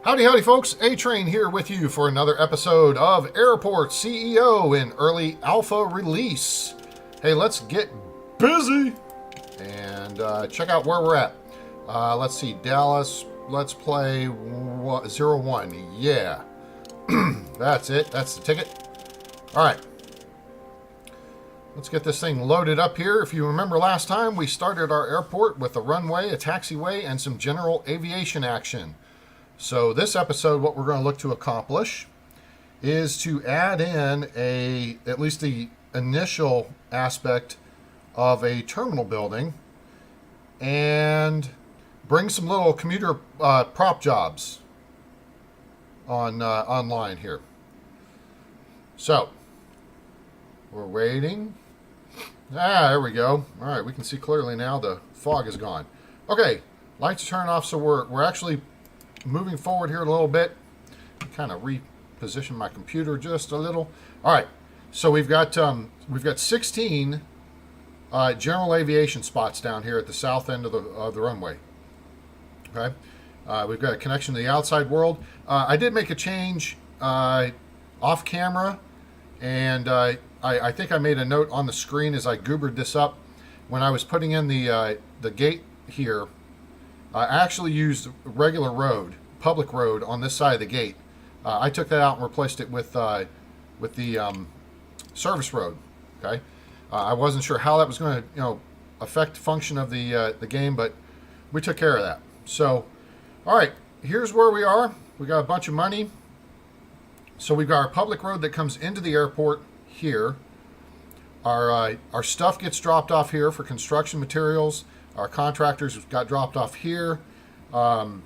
Howdy, howdy, folks. A-Train here with you for another episode of Airport CEO in early alpha release. Hey, let's get busy and check out where we're at. Let's see, Dallas. Let's play 01. Yeah, that's it. That's the ticket. All right. Let's get this thing loaded up here. If you remember last time, we started our airport with a runway, a taxiway, and some general aviation action. So this episode, what we're going to look to accomplish is to add in at least the initial aspect of a terminal building and bring some little commuter prop jobs online here. So we're waiting. There we go. All right, we can see clearly now. The fog is gone. Okay, lights turn off, so we're actually moving forward here a little bit. Kind of reposition my computer just a little. All right, so we've got 16 general aviation spots down here at the south end of the runway. Okay, we've got a connection to the outside world. I did make a change off camera, and I think I made a note on the screen as I goobered this up. When I was putting in the gate here, I actually used regular road, public road on this side of the gate. I took that out and replaced it with the service road. Okay, I wasn't sure how that was going to affect the function of the game, but we took care of that. So, all right, here's where we are. We got a bunch of money. So we've got our public road that comes into the airport here. Our stuff gets dropped off here for construction materials. Our contractors got dropped off here. And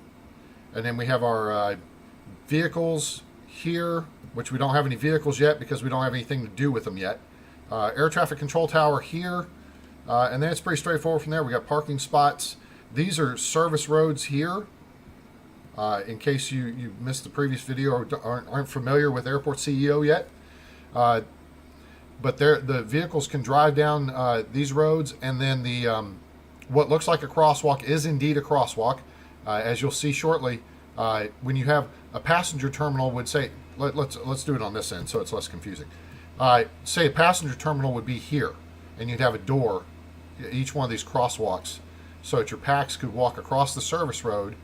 then we have our vehicles here, which we don't have any vehicles yet because we don't have anything to do with them yet. Air traffic control tower here. And then it's pretty straightforward from there. We got parking spots. These are service roads here. In case you missed the previous video or aren't familiar with Airport CEO yet. But the vehicles can drive down these roads, and then the what looks like a crosswalk is indeed a crosswalk. As you'll see shortly, when you have a passenger terminal would say, let's do it on this end so it's less confusing. Say a passenger terminal would be here, and you'd have a door, each one of these crosswalks, so that your packs could walk across the service road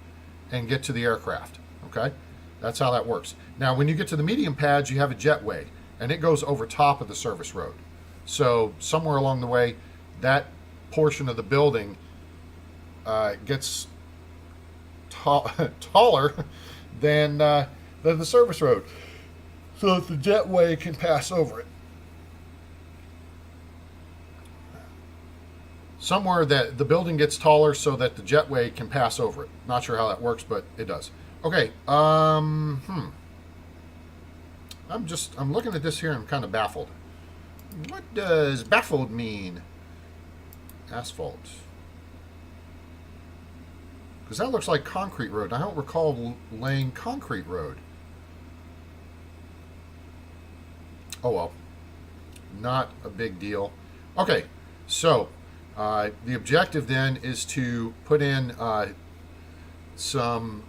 and get to the aircraft. Okay, that's how that works. Now, when you get to the medium pads, you have a jetway, and it goes over top of the service road. So somewhere along the way, that portion of the building gets taller than the service road, so that the jetway can pass over it. Somewhere that the building gets taller so that the jetway can pass over it. Not sure how that works, but it does. Okay. I'm looking at this here and I'm kind of baffled. What does baffled mean? Asphalt. Because that looks like concrete road. I don't recall laying concrete road. Oh well. Not a big deal. Okay, so the objective then is to put in some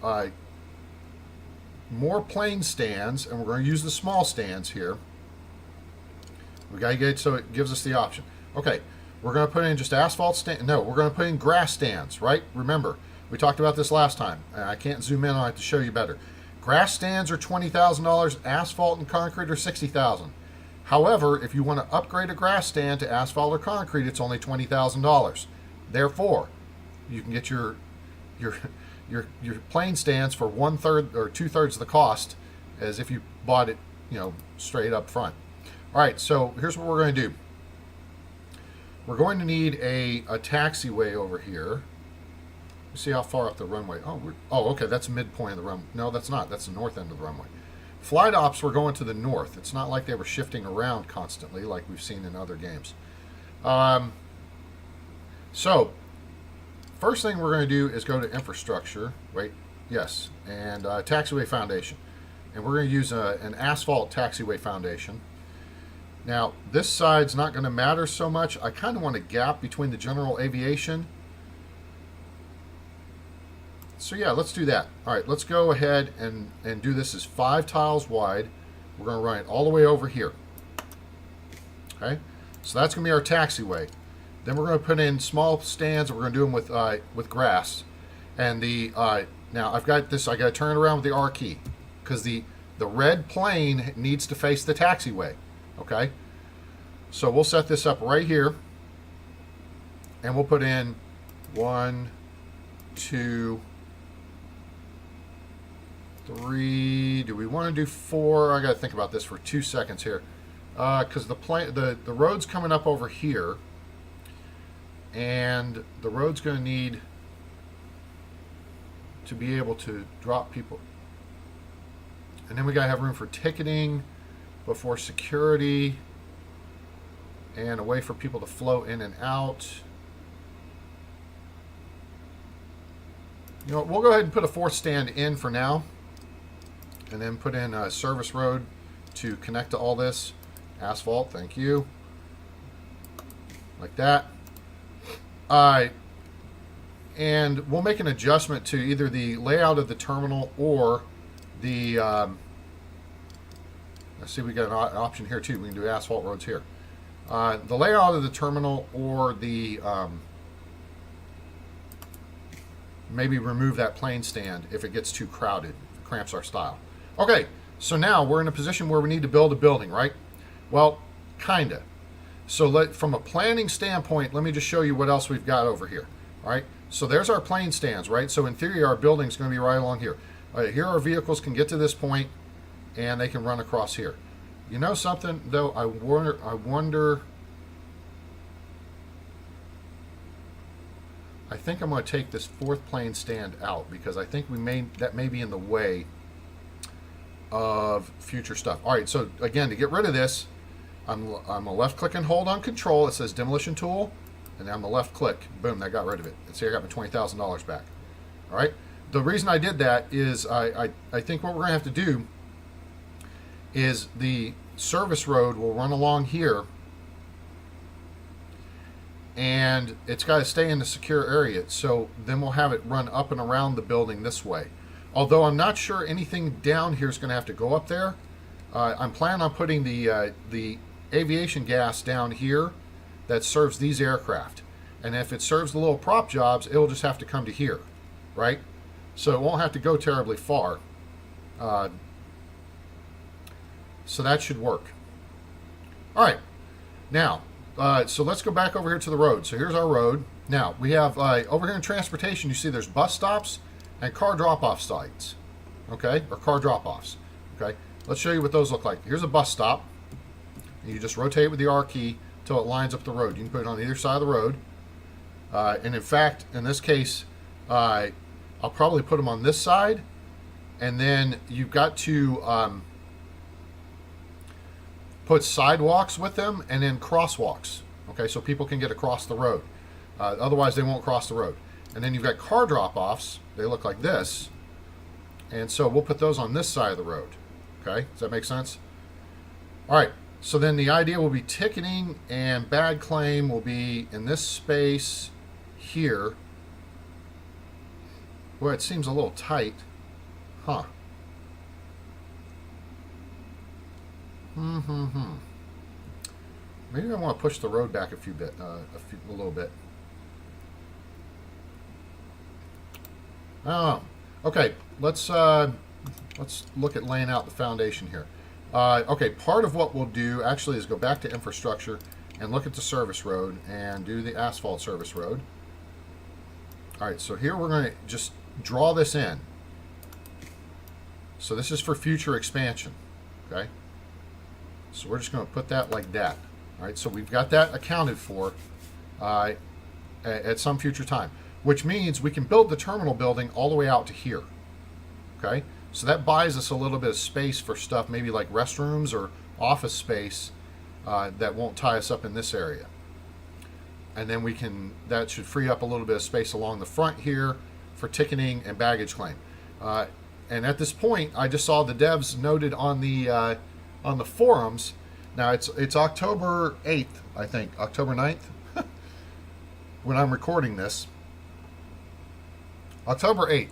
more plane stands, and we're going to use the small stands here. We got to get it so it gives us the option. Okay, we're going to put in just asphalt stand. No, we're going to put in grass stands, right? Remember, we talked about this last time. I can't zoom in on it to show you better. Grass stands are $20,000. Asphalt and concrete are $60,000. However, if you want to upgrade a grass stand to asphalt or concrete, it's only $20,000. Therefore, you can get your plane stands for 1/3 or 2/3 of the cost as if you bought it, straight up front. All right, so here's what we're going to do. We're going to need a taxiway over here. Let's see how far up the runway. Oh, okay, that's midpoint of the runway. No, that's not. That's the north end of the runway. Flight ops were going to the north. It's not like they were shifting around constantly like we've seen in other games. So, first thing we're going to do is go to infrastructure. Wait, yes, and taxiway foundation. And we're going to use an asphalt taxiway foundation. Now, this side's not going to matter so much. I kind of want a gap between the general aviation. So yeah, let's do that. All right, let's go ahead and do this as 5 tiles wide. We're going to run it all the way over here. Okay, so that's going to be our taxiway. Then we're going to put in small stands, and we're going to do them with grass. And the now I've got this. I got to turn it around with the R key because the red plane needs to face the taxiway. Okay, so we'll set this up right here, and we'll put in 1, 2, 3. Do we want to do 4? I got to think about this for 2 seconds here, because the road's coming up over here, and the road's going to need to be able to drop people, and then we got to have room for ticketing before security, and a way for people to flow in and out. You know, we'll go ahead and put a 4th stand in for now, and then put in a service road to connect to all this. Asphalt, thank you. Like that. And we'll make an adjustment to either the layout of the terminal or the... let's see, we got an option here too. We can do asphalt roads here. The layout of the terminal or the... maybe remove that plane stand if it gets too crowded, if it cramps our style. Okay, so now we're in a position where we need to build a building, right? Well, kinda. So from a planning standpoint, let me just show you what else we've got over here. All right, so there's our plane stands, right? So in theory, our building's going to be right along here. Here our vehicles can get to this point, and they can run across here. You know something, though? I wonder. I think I'm going to take this 4th plane stand out because I think that may be in the way of future stuff. All right, so again, to get rid of this, I'm a left click and hold on control. It says demolition tool, and I'm a left click. Boom, that got rid of it. And see, I got my $20,000 back. All right. The reason I did that is I think what we're going to have to do is the service road will run along here, and it's got to stay in the secure area. So then we'll have it run up and around the building this way. Although I'm not sure anything down here is going to have to go up there. I'm planning on putting the aviation gas down here that serves these aircraft. And if it serves the little prop jobs, it'll just have to come to here, right? So it won't have to go terribly far. So that should work. All right. Now, so let's go back over here to the road. So here's our road. Now, we have over here in transportation, you see there's bus stops and car drop-off sites, okay? Or car drop-offs, okay? Let's show you what those look like. Here's a bus stop. You just rotate with the R key till it lines up the road. You can put it on either side of the road. And in fact, in this case, I'll probably put them on this side. And then you've got to put sidewalks with them and then crosswalks, okay? So people can get across the road. Otherwise, they won't cross the road. And then you've got car drop-offs. They look like this. And so we'll put those on this side of the road. Okay, does that make sense? All right, so then the idea will be ticketing and bag claim will be in this space here. Boy, it seems a little tight. Huh. Maybe I want to push the road back a little bit. Oh, okay. Let's look at laying out the foundation here. Okay, part of what we'll do actually is go back to infrastructure and look at the service road and do the asphalt service road. All right, so here we're going to just draw this in. So this is for future expansion, okay? So we're just going to put that like that. All right, so we've got that accounted for at some future time, which means we can build the terminal building all the way out to here, okay? So that buys us a little bit of space for stuff, maybe like restrooms or office space that won't tie us up in this area. And then that should free up a little bit of space along the front here for ticketing and baggage claim. And at this point, I just saw the devs noted on the forums. Now it's October 8th, I think, October 9th, when I'm recording this. October 8th.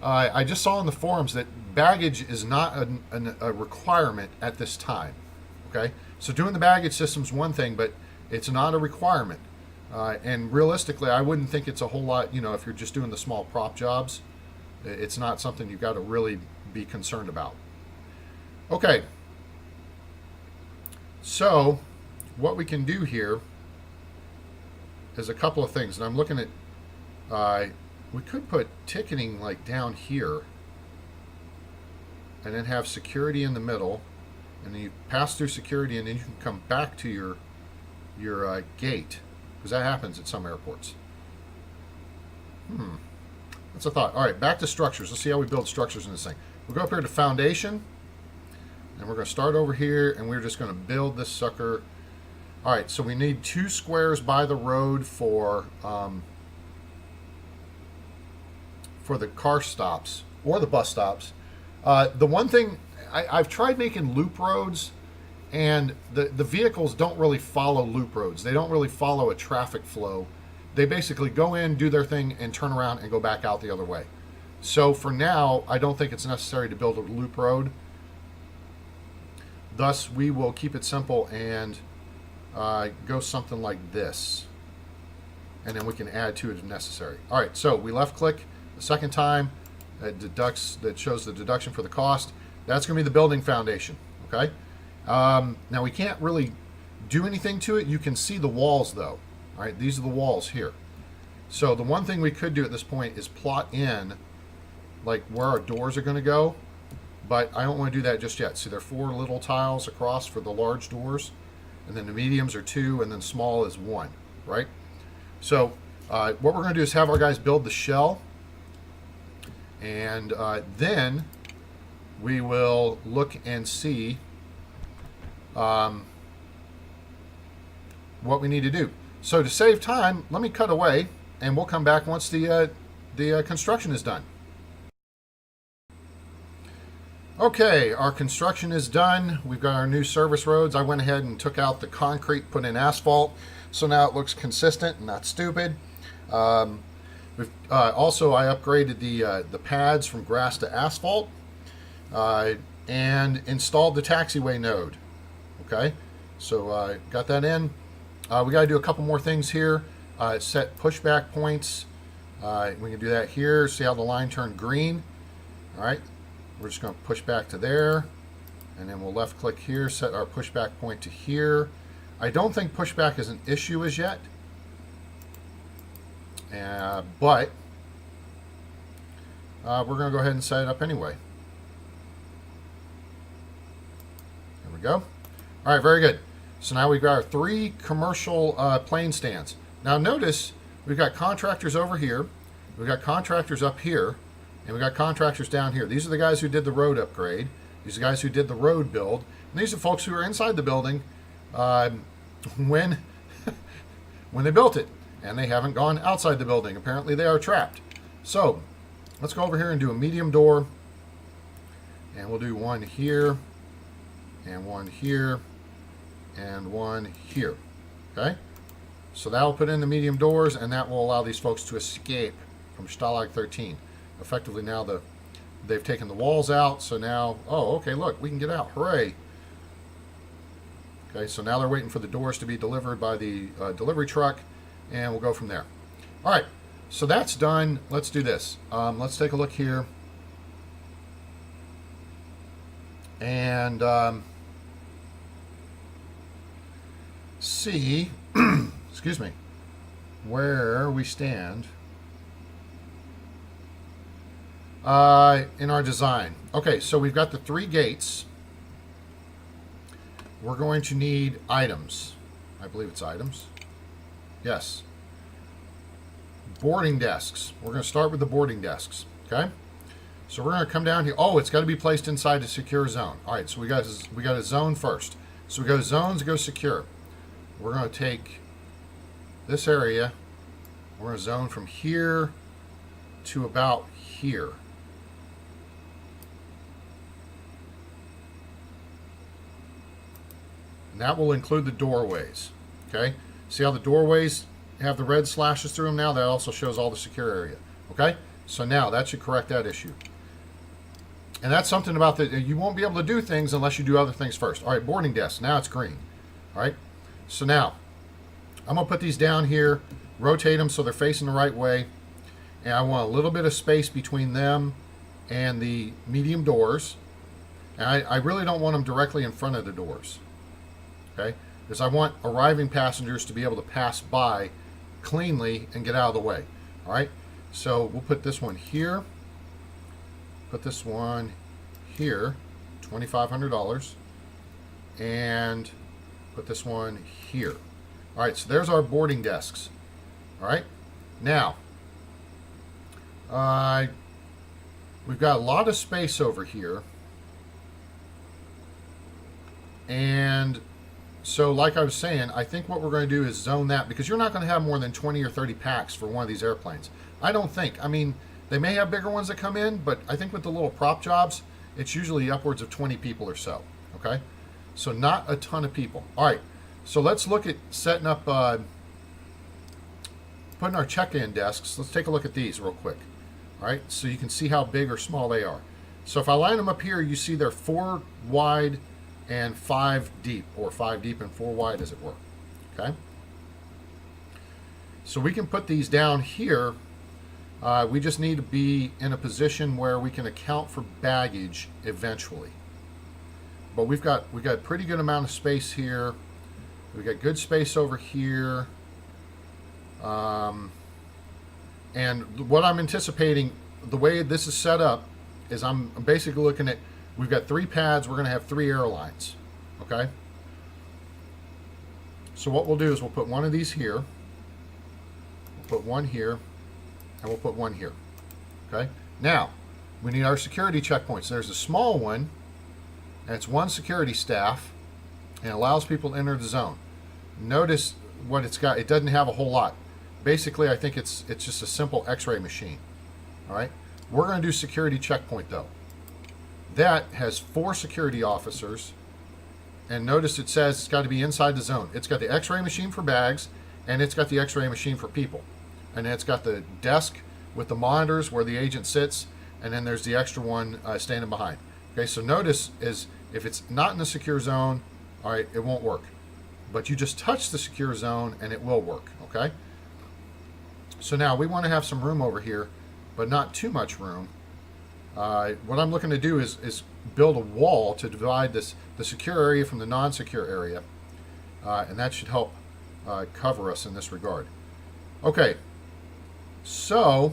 I just saw in the forums that baggage is not a requirement at this time. Okay, so doing the baggage system is one thing, but it's not a requirement. And realistically, I wouldn't think it's a whole lot. You know, if you're just doing the small prop jobs, it's not something you've got to really be concerned about. Okay, so what we can do here is a couple of things, and I'm looking at. We could put ticketing like down here, and then have security in the middle, and then you pass through security, and then you can come back to your gate, because that happens at some airports. That's a thought. All right, back to structures. Let's see how we build structures in this thing. We'll go up here to foundation, and we're going to start over here, and we're just going to build this sucker. All right, so we need 2 squares by the road for the car stops or the bus stops. The one thing, I've tried making loop roads, and the vehicles don't really follow loop roads. They don't really follow a traffic flow. They basically go in, do their thing, and turn around and go back out the other way. So for now, I don't think it's necessary to build a loop road. Thus, we will keep it simple and go something like this. And then we can add to it if necessary. All right, so we left click the second time. That shows the deduction for the cost. That's going to be the building foundation. Okay. Now we can't really do anything to it. You can see the walls though. All right, these are the walls here. So the one thing we could do at this point is plot in like where our doors are going to go, but I don't want to do that just yet. See, there are 4 little tiles across for the large doors, and then the mediums are 2, and then small is 1. Right. So what we're going to do is have our guys build the shell. And then we will look and see what we need to do. So to save time, let me cut away, and we'll come back once the construction is done. Okay, our construction is done. We've got our new service roads. I went ahead and took out the concrete, put in asphalt, so now it looks consistent and not stupid. Also, I upgraded the pads from grass to asphalt and installed the taxiway node. Okay, so got that in. We got to do a couple more things here. Set pushback points. We can do that here. See how the line turned green? All right, we're just going to push back to there, and then we'll left click here, set our pushback point to here. I don't think pushback is an issue as yet. But we're going to go ahead and set it up anyway. There we go. All right, very good. So now we've got our 3 commercial plane stands. Now notice we've got contractors over here, we've got contractors up here, and we've got contractors down here. These are the guys who did the road upgrade. These are the guys who did the road build. And these are folks who are inside the building when they built it. And they haven't gone outside the building. Apparently they are trapped. So let's go over here and do a medium door. And we'll do 1 here, and 1 here, and 1 here. Okay? So that will put in the medium doors, and that will allow these folks to escape from Stalag 13. Effectively now they've taken the walls out, so now, oh, okay, look, we can get out. Hooray. Okay, so now they're waiting for the doors to be delivered by the delivery truck. And we'll go from there. All right, so that's done. Let's do this. Let's take a look here. And see, excuse me, where we stand in our design. Okay, so we've got the 3 gates. We're going to need items. I believe it's items. Yes. Boarding desks. We're going to start with the boarding desks. Okay. So we're going to come down here. Oh, it's got to be placed inside a secure zone. All right. So we got a zone first. So we go zones, go secure. We're going to take this area. We're going to zone from here to about here. And that will include the doorways. Okay. See how the doorways have the red slashes through them now? That also shows all the secure area. Okay? So now that should correct that issue. And that's something about you won't be able to do things unless you do other things first. All right, boarding desk. Now it's green. All right. So now I'm going to put these down here, rotate them so they're facing the right way. And I want a little bit of space between them and the medium doors. And I really don't want them directly in front of the doors. Okay. Because I want arriving passengers to be able to pass by cleanly and get out of the way. All right. So we'll put this one here. Put this one here, $2,500, and put this one here. All right, so there's our boarding desks. All right, now we've got a lot of space over here, and so like I was saying, I think what we're going to do is zone that, because you're not going to have more than 20 or 30 packs for one of these airplanes. I don't think. I mean, they may have bigger ones that come in, but I think with the little prop jobs, it's usually upwards of 20 people or so, okay? So not a ton of people. All right, so let's look at setting up, putting our check-in desks. Let's take a look at these real quick, all right? So you can see how big or small they are. So if I line them up here, you see they're 4 wide and 5 deep, or 5 deep and 4 wide, as it were, okay? So we can put these down here. We just need to be in a position where we can account for baggage eventually. But we've got a pretty good amount of space here. We've got good space over here. And what I'm anticipating, the way this is set up, is I'm basically looking at, we've got 3 pads, we're going to have 3 airlines. Okay? So what we'll do is we'll put one of these here. We'll put one here. And we'll put one here. Okay? Now, we need our security checkpoints. There's a small one, and it's 1 security staff, and allows people to enter the zone. Notice what it's got. It doesn't have a whole lot. Basically, I think it's just a simple X-ray machine. All right? We're going to do security checkpoint, though. That has 4 security officers, and notice it says it's got to be inside the zone. It's got the X-ray machine for bags, and it's got the X-ray machine for people. And then it's got the desk with the monitors where the agent sits, and then there's the extra one standing behind. Okay, so notice is if it's not in the secure zone, all right, it won't work. But you just touch the secure zone and it will work, okay? So now we want to have some room over here, but not too much room. What I'm looking to do is build a wall to divide the secure area from the non-secure area, and that should help cover us in this regard. Okay. So,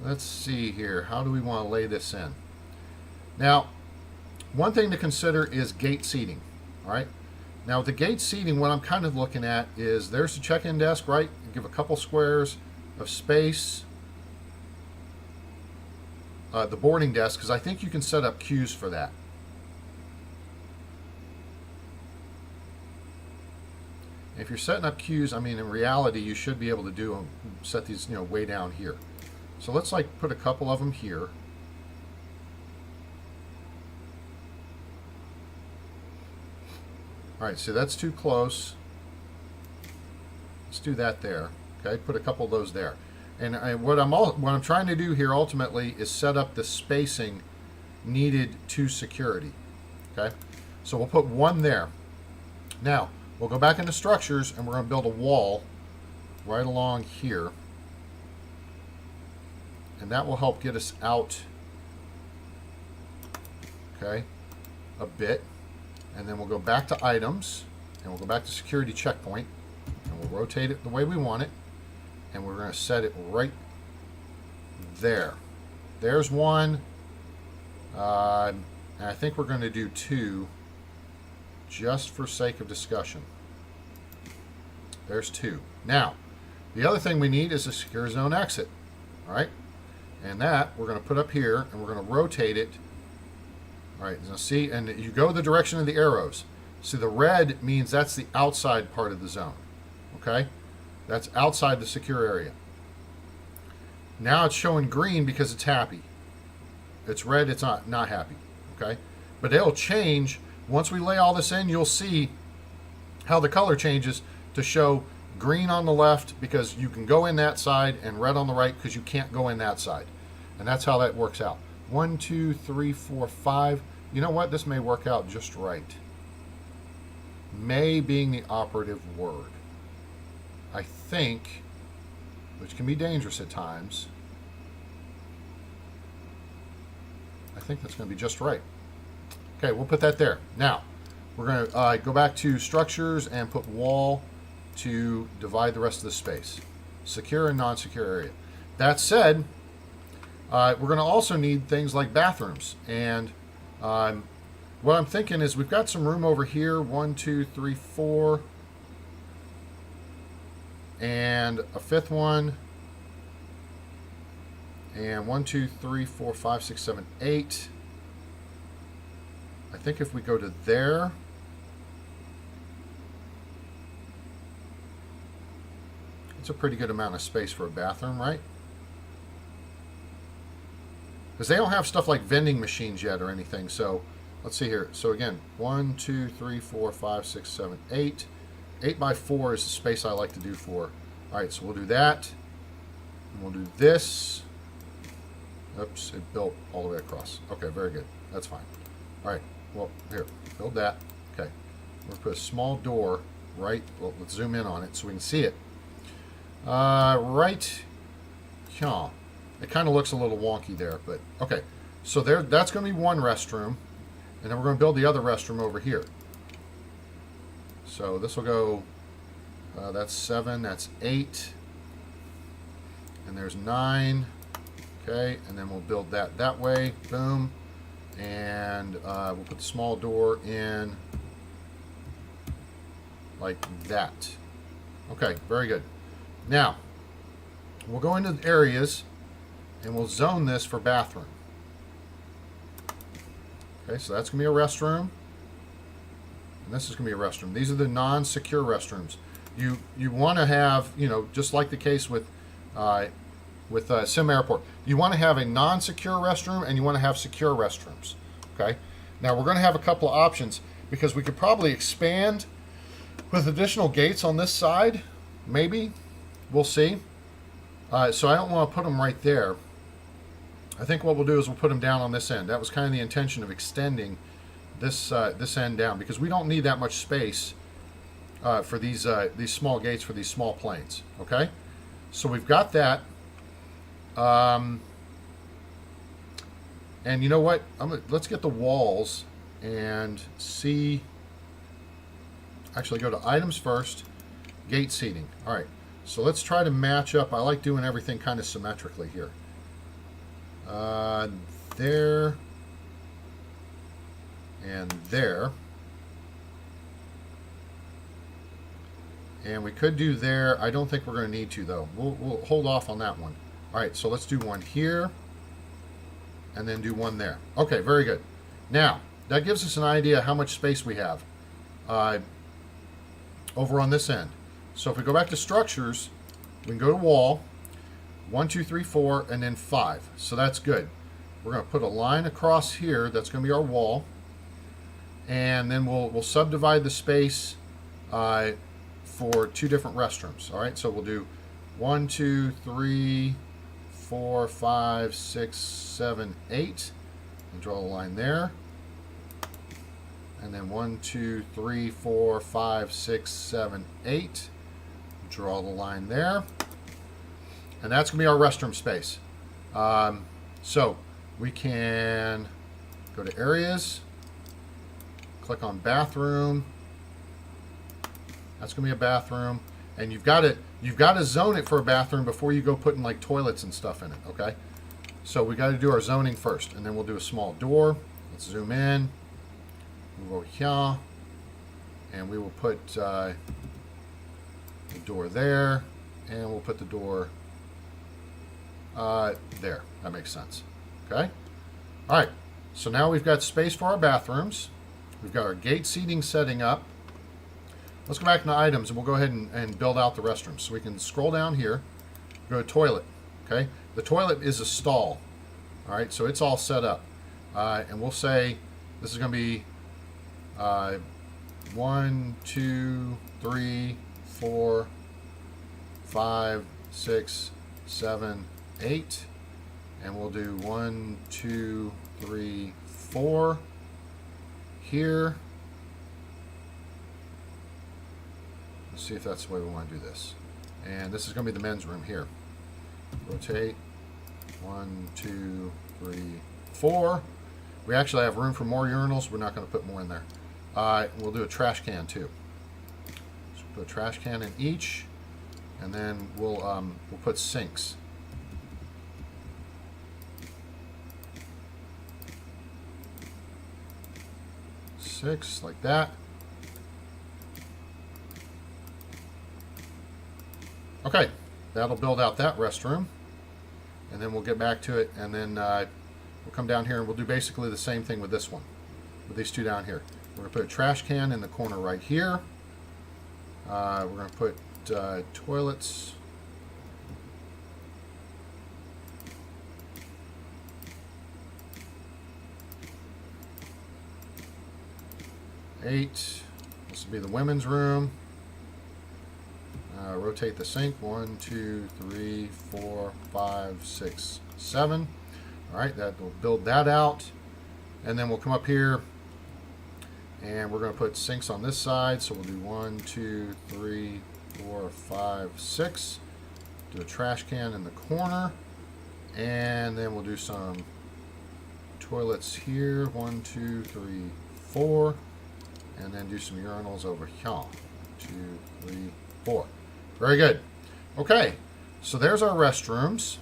let's see here. How do we want to lay this in? Now, one thing to consider is gate seating. All right. Now, with the gate seating, what I'm kind of looking at is there's the check-in desk, right? Give a couple squares of space. The boarding desk, because I think you can set up queues for that. If you're setting up queues, I mean, in reality, you should be able to set these, way down here. So let's put a couple of them here. All right, so that's too close. Let's do that there. Okay, put a couple of those there. And what I'm trying to do here ultimately is set up the spacing needed to security. Okay, so we'll put one there. Now, we'll go back into structures and we're going to build a wall right along here. And that will help get us out, okay, a bit. And then we'll go back to items and we'll go back to security checkpoint and we'll rotate it the way we want it. And we're going to set it right there. There's one. And I think we're going to do 2 just for sake of discussion. There's 2. Now, the other thing we need is a secure zone exit. All right? And that we're going to put up here and we're going to rotate it. All right, now see, and you go the direction of the arrows. See, the red means that's the outside part of the zone. Okay? That's outside the secure area. Now it's showing green because it's happy. It's red, it's not happy. Okay? But it'll change. Once we lay all this in, you'll see how the color changes to show green on the left because you can go in that side, and red on the right because you can't go in that side. And that's how that works out. 1, 2, 3, 4, 5. You know what? This may work out just right. May being the operative word. I think, which can be dangerous at times, I think that's going to be just right. Okay, we'll put that there. Now, we're going to go back to structures and put wall to divide the rest of the space. Secure and non-secure area. That said, we're going to also need things like bathrooms. And what I'm thinking is we've got some room over here. 1, 2, 3, 4. And a fifth one. And 1, 2, 3, 4, 5, 6, 7, 8. I think if we go to there, it's a pretty good amount of space for a bathroom, right? Because they don't have stuff like vending machines yet or anything. So let's see here. So again, 1, 2, 3, 4, 5, 6, 7, 8. 8 by 4 is the space I like to do for. All right, so we'll do that. And we'll do this. Oops, it built all the way across. Okay, very good. That's fine. All right, well, here, build that. Okay, we're going to put a small door right. Well, let's zoom in on it so we can see it. Right. Yeah. It kind of looks a little wonky there, but okay. So there, that's going to be one restroom, and then we're going to build the other restroom over here. So this will go, that's 7, that's 8, and there's 9. Okay, and then we'll build that way. Boom. And we'll put the small door in like that. Okay, very good. Now, we'll go into the areas and we'll zone this for bathroom. Okay, so that's going to be a restroom. And this is going to be a restroom. These are the non-secure restrooms. You want to have, you know, just like the case with Sim Airport, you want to have a non-secure restroom and you want to have secure restrooms. Okay. Now we're going to have a couple of options because we could probably expand with additional gates on this side. Maybe. We'll see. So I don't want to put them right there. I think what we'll do is we'll put them down on this end. That was kind of the intention of extending this this end down because we don't need that much space for these small gates for these small planes. Okay. So we've got that. And you know what? Let's get the walls and see. Actually, go to items first, gate seating. All right. So let's try to match up. I like doing everything kind of symmetrically here. There and there. And we could do there. I don't think we're going to need to, though. We'll hold off on that one. All right, so let's do one here and then do one there. Okay, very good. Now, that gives us an idea how much space we have over on this end. So if we go back to structures, we can go to wall, 1, 2, 3, 4, and then 5. So that's good. We're going to put a line across here. That's going to be our wall. And then we'll subdivide the space for 2 different restrooms. All right, so we'll do 1, 2, 3, 4, 5, 6, 7, 8. And draw a line there. And then 1, 2, 3, 4, 5, 6, 7, 8. Draw the line there. And that's going to be our restroom space. So we can go to areas, click on bathroom. That's going to be a bathroom. And you've got to zone it for a bathroom before you go putting like toilets and stuff in it, okay? So we got to do our zoning first, and then we'll do a small door. Let's zoom in, move over here, and we will put the door there, and we'll put the door there. That makes sense, okay? All right, so now we've got space for our bathrooms. We've got our gate seating setting up. Let's go back into items and we'll go ahead and build out the restrooms. So we can scroll down here, go to toilet, okay? The toilet is a stall, all right? So it's all set up. And we'll say this is gonna be 1, 2, 3, 4, 5, 6, 7, 8. And we'll do 1, 2, 3, 4 here. Let's see if that's the way we want to do this. And this is going to be the men's room here. Rotate. 1, 2, 3, 4. We actually have room for more urinals. We're not going to put more in there. We'll do a trash can too. So put a trash can in each, and then we'll put sinks. Six, like that. Okay, that'll build out that restroom, and then we'll get back to it, and then we'll come down here and we'll do basically the same thing with this one, with these two down here. We're going to put a trash can in the corner right here. We're going to put toilets. Eight. This will be the women's room. Rotate the sink. 1, 2, 3, 4, 5, 6, 7. All right, that will build that out, and then we'll come up here, and we're going to put sinks on this side. So we'll do 1, 2, 3, 4, 5, 6. Do a trash can in the corner, and then we'll do some toilets here. 1, 2, 3, 4. And then do some urinals over here. 2, 3, 4. Very good. Okay, so there's our restrooms.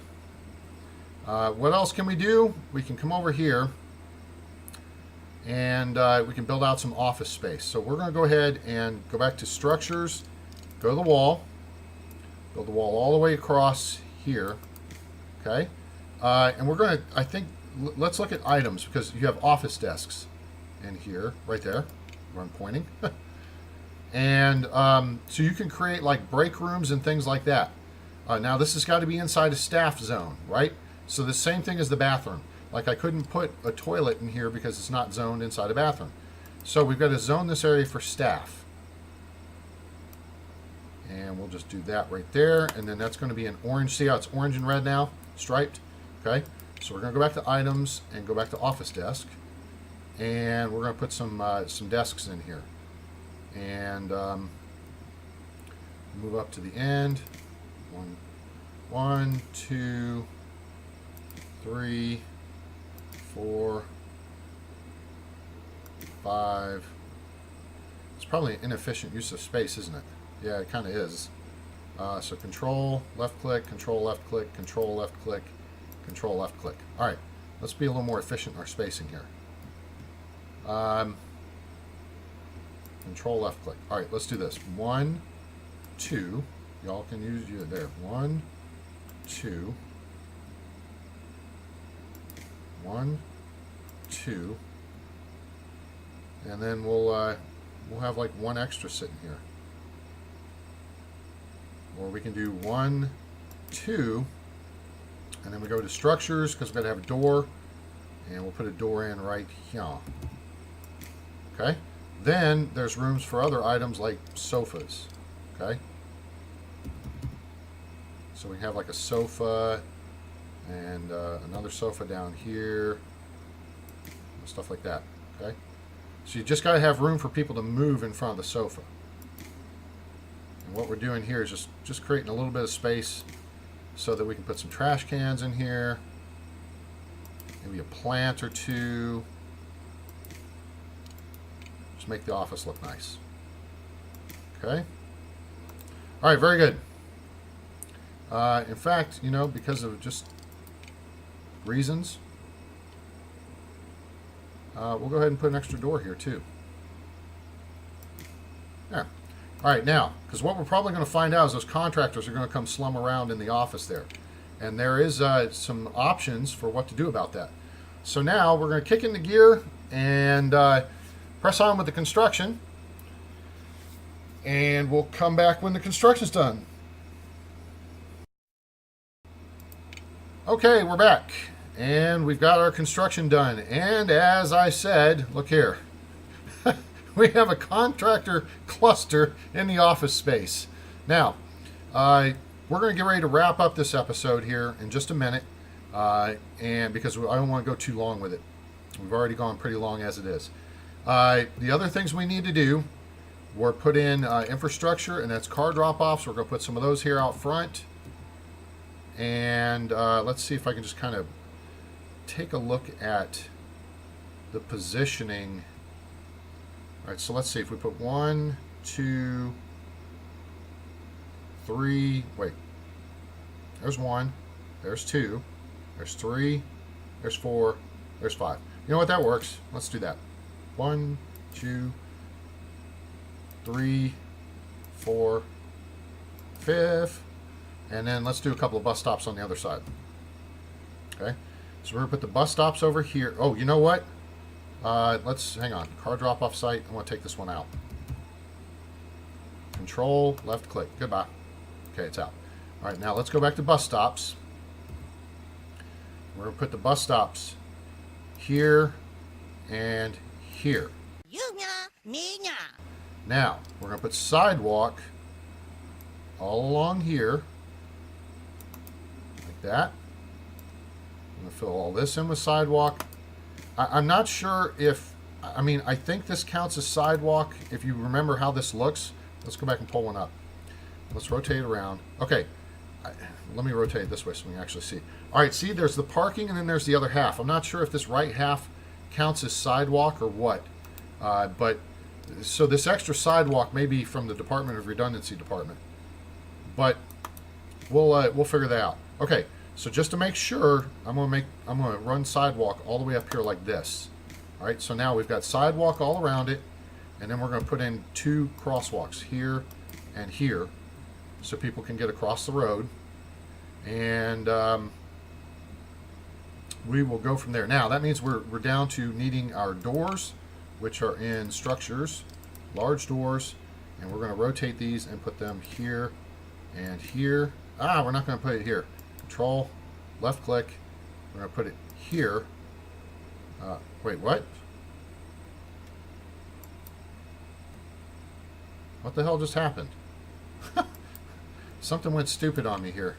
What else can we do? We can come over here and we can build out some office space. So we're going to go ahead and go back to structures, go to the wall, build the wall all the way across here. Okay, and we're going to, I think, let's look at items, because you have office desks in here, right there, where I'm pointing. And so you can create like break rooms and things like that. Now this has got to be inside a staff zone, right? So the same thing as the bathroom. Like I couldn't put a toilet in here because it's not zoned inside a bathroom. So we've got to zone this area for staff. And we'll just do that right there. And then that's going to be an orange. See how it's orange and red now? Striped. Okay. So we're going to go back to items and go back to office desk. And we're going to put some desks in here. And move up to the end. 1, 2, 3, 4, 5. It's probably an inefficient use of space, isn't it? Yeah, it kind of is. So control, left click, control, left click, control, left click, control, left click. All right, let's be a little more efficient in our spacing here. Control, left click. All right, let's do this. 1, 2. Y'all can use you there. 1, 2. 1, 2. And then we'll have like one extra sitting here. Or we can do 1, 2, and then we go to structures because we're going to have a door, and we'll put a door in right here. Okay. Then there's rooms for other items like sofas. Okay. So we have like a sofa and another sofa down here, stuff like that. Okay. So you just got to have room for people to move in front of the sofa. And what we're doing here is just creating a little bit of space so that we can put some trash cans in here, maybe a plant or two. Just make the office look nice. Okay. All right, very good. In fact, you know, because of just reasons, we'll go ahead and put an extra door here too. There. All right, now, because what we're probably going to find out is those contractors are going to come slum around in the office there. And there is some options for what to do about that. So now we're going to kick into gear and press on with the construction. And we'll come back when the construction's done. Okay, we're back. And we've got our construction done. And as I said, look here. We have a contractor cluster in the office space. Now, we're going to get ready to wrap up this episode here in just a minute, and because I don't want to go too long with it. We've already gone pretty long as it is. The other things we need to do, we're put in infrastructure, and that's car drop-offs. We're going to put some of those here out front. And let's see if I can just kind of take a look at the positioning. All right, so let's see if we put 1, 2, 3. Wait, there's 1, there's 2, there's 3, there's 4, there's 5. You know what, that works. Let's do that. 1, 2, 3, 4, 5, and then let's do a couple of bus stops on the other side. Okay, so we're gonna put the bus stops over here. Oh, you know what? Let's hang on. Car drop-off site. I want to take this one out. Control, left click. Goodbye. Okay, it's out. All right, now let's go back to bus stops. We're gonna put the bus stops here and here. Now we're gonna put sidewalk all along here, like that. I'm gonna fill all this in with sidewalk. I'm not sure if, I mean, I think this counts as sidewalk. If you remember how this looks, let's go back and pull one up. Let's rotate it around. Okay, let me rotate it this way so we can actually see. All right, see, there's the parking and then there's the other half. I'm not sure if this right half counts as sidewalk or what, but so this extra sidewalk may be from the Department of Redundancy Department, but we'll figure that out. Okay. So just to make sure, I'm gonna run sidewalk all the way up here like this. All right, so now we've got sidewalk all around it, and then we're gonna put in 2 crosswalks here and here, so people can get across the road, and we will go from there. Now that means we're down to needing our doors, which are in structures, large doors, and we're gonna rotate these and put them here and here. We're not gonna put it here. Control, left click, we're going to put it here. Wait, what? What the hell just happened? Something went stupid on me here.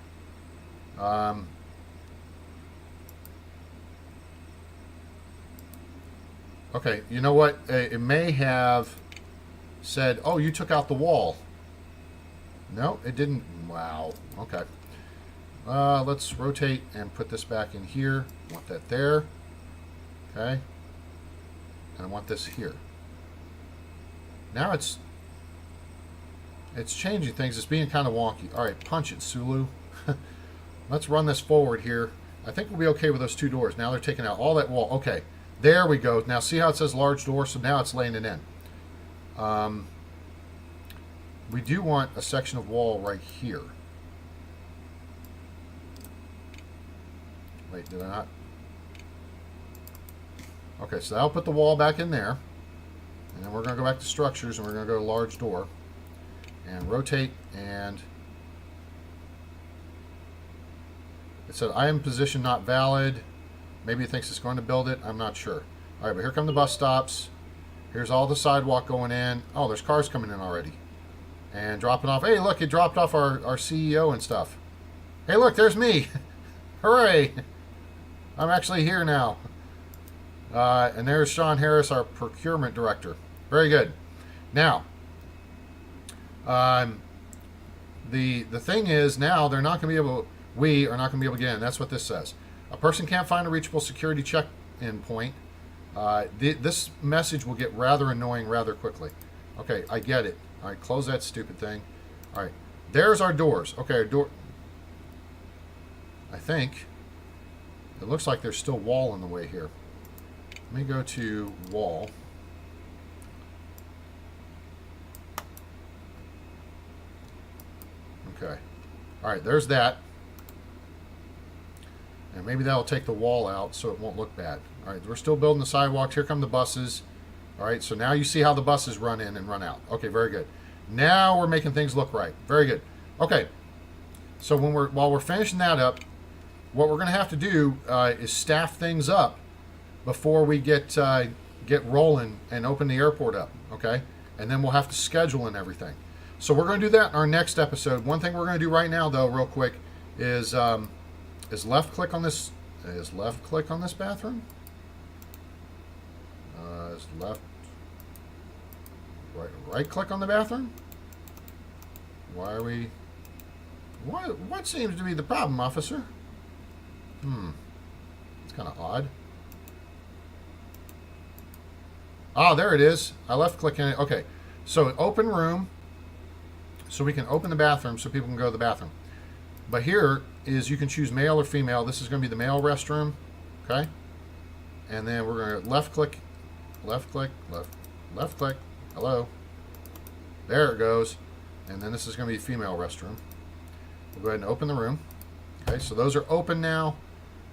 Okay, you know what? It may have said, oh, you took out the wall. No, it didn't. Wow. Okay. Let's rotate and put this back in here. I want that there. Okay. And I want this here. Now it's changing things. It's being kind of wonky. All right, punch it, Sulu. Let's run this forward here. I think we'll be okay with those 2 doors. Now they're taking out all that wall. Okay, there we go. Now see how it says large door? So now it's laying it in. We do want a section of wall right here. Wait, did I not? Okay, so I'll put the wall back in there. And then we're going to go back to structures, and we're going to go to large door. And rotate, and it said, I am position not valid. Maybe it thinks it's going to build it. I'm not sure. All right, but here come the bus stops. Here's all the sidewalk going in. Oh, there's cars coming in already. And dropping off. Hey, look, it dropped off our CEO and stuff. Hey, look, there's me. Hooray. I'm actually here now. And there's Sean Harris, our procurement director. Very good. Now, the thing is now they're not going to be able, we are not going to be able to get in. That's what this says. A person can't find a reachable security check-in point. This message will get rather annoying rather quickly. Okay, I get it. All right, close that stupid thing. All right, there's our doors. Okay, our door. I think it looks like there's still wall in the way here. Let me go to wall. Okay. All right, there's that. And maybe that'll take the wall out so it won't look bad. All right, we're still building the sidewalks. Here come the buses. All right, so now you see how the buses run in and run out. Okay, very good. Now we're making things look right. Very good. Okay, so while we're finishing that up, what we're going to have to do is staff things up before we get rolling and open the airport up. Okay, and then we'll have to schedule and everything. So we're going to do that in our next episode. One thing we're going to do right now, though, real quick, is left click on this. Is left click on this bathroom? Is right click on the bathroom? Why are we? What seems to be the problem, officer? It's kind of odd. Ah, there it is. I left clicking it. Okay, so open room. So we can open the bathroom so people can go to the bathroom. But here is you can choose male or female. This is going to be the male restroom. Okay. And then we're going to left click. Left click. Hello. There it goes. And then this is going to be female restroom. We'll go ahead and open the room. Okay, so those are open now.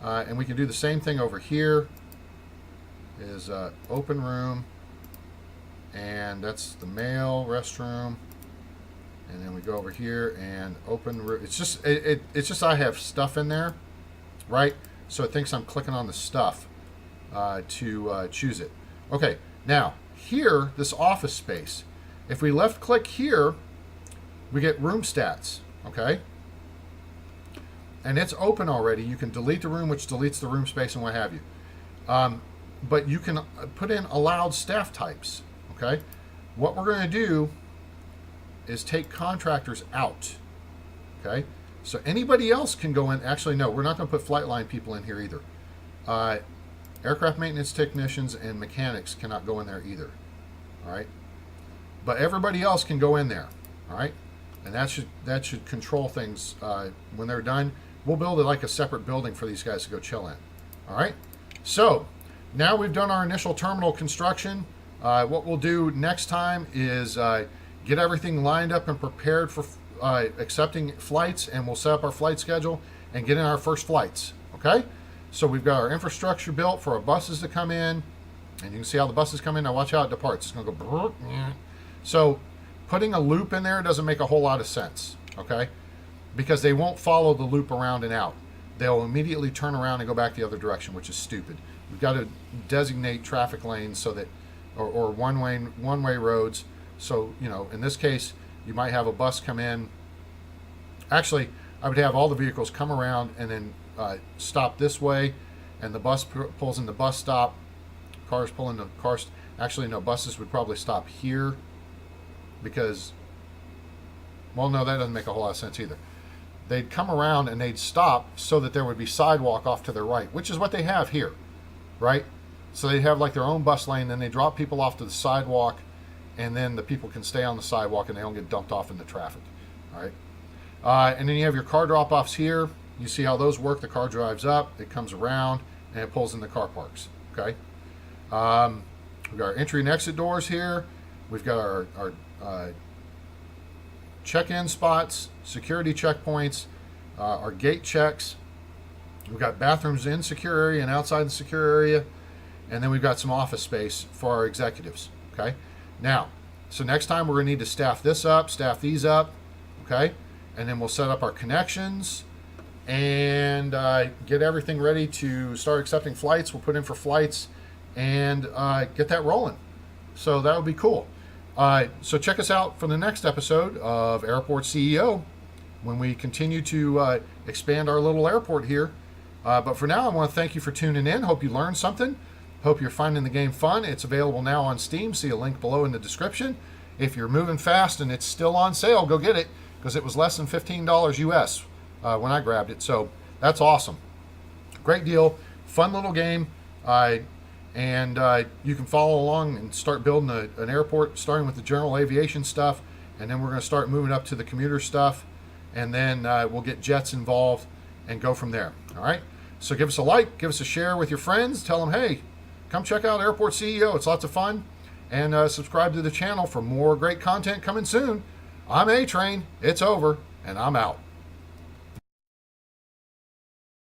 And we can do the same thing over here. Is open room. And that's the male restroom. And then we go over here and open room. It's just I have stuff in there, right? So it thinks I'm clicking on the stuff to choose it. Okay, now here, this office space. If we left click here, we get room stats, okay? And it's open already. You can delete the room, which deletes the room space and what have you. But you can put in allowed staff types, okay? What we're going to do is take contractors out, okay? So anybody else can go in. Actually, no, we're not going to put flight line people in here either. Aircraft maintenance technicians and mechanics cannot go in there either, all right? But everybody else can go in there, all right? And that should control things when they're done. We'll build it like a separate building for these guys to go chill in, all right? So now we've done our initial terminal construction. What we'll do next time is get everything lined up and prepared for accepting flights, and we'll set up our flight schedule and get in our first flights, okay? So we've got our infrastructure built for our buses to come in, and you can see how the buses come in. Now watch how it departs. It's going to go. So putting a loop in there doesn't make a whole lot of sense, okay? Because they won't follow the loop around and out. They'll immediately turn around and go back the other direction, which is stupid. We've got to designate traffic lanes so that, or one-way roads. So, you know, in this case, you might have a bus come in. Actually, I would have all the vehicles come around and then stop this way, and the bus pulls in the bus stop. Cars pull into cars. Actually, no, buses would probably stop here because, well, no, that doesn't make a whole lot of sense either. They'd come around and they'd stop so that there would be sidewalk off to their right, which is what they have here, right? So they have like their own bus lane, then they drop people off to the sidewalk, and then the people can stay on the sidewalk and they don't get dumped off into traffic, all right? And then you have your car drop-offs here. You see how those work. The car drives up, it comes around, and it pulls in the car parks, okay? We've got our entry and exit doors here. We've got our check-in spots, security checkpoints, our gate checks. We've got bathrooms in secure area and outside the secure area. And then we've got some office space for our executives, okay? Now, so next time we're going to need to staff this up, staff these up, okay? And then we'll set up our connections and get everything ready to start accepting flights. We'll put in for flights and get that rolling. So that would be cool. So check us out for the next episode of Airport CEO when we continue to expand our little airport here. But for now, I want to thank you for tuning in. Hope you learned something. Hope you're finding the game fun. It's available now on Steam. See a link below in the description. If you're moving fast and it's still on sale, go get it because it was less than $15 US when I grabbed it. So that's awesome. Great deal. Fun little game. And you can follow along and start building an airport, starting with the General Aviation stuff. And then we're going to start moving up to the commuter stuff. And then we'll get jets involved and go from there. All right. So give us a like, give us a share with your friends. Tell them, hey, come check out Airport CEO. It's lots of fun. And subscribe to the channel for more great content coming soon. I'm A-Train. It's over, and I'm out.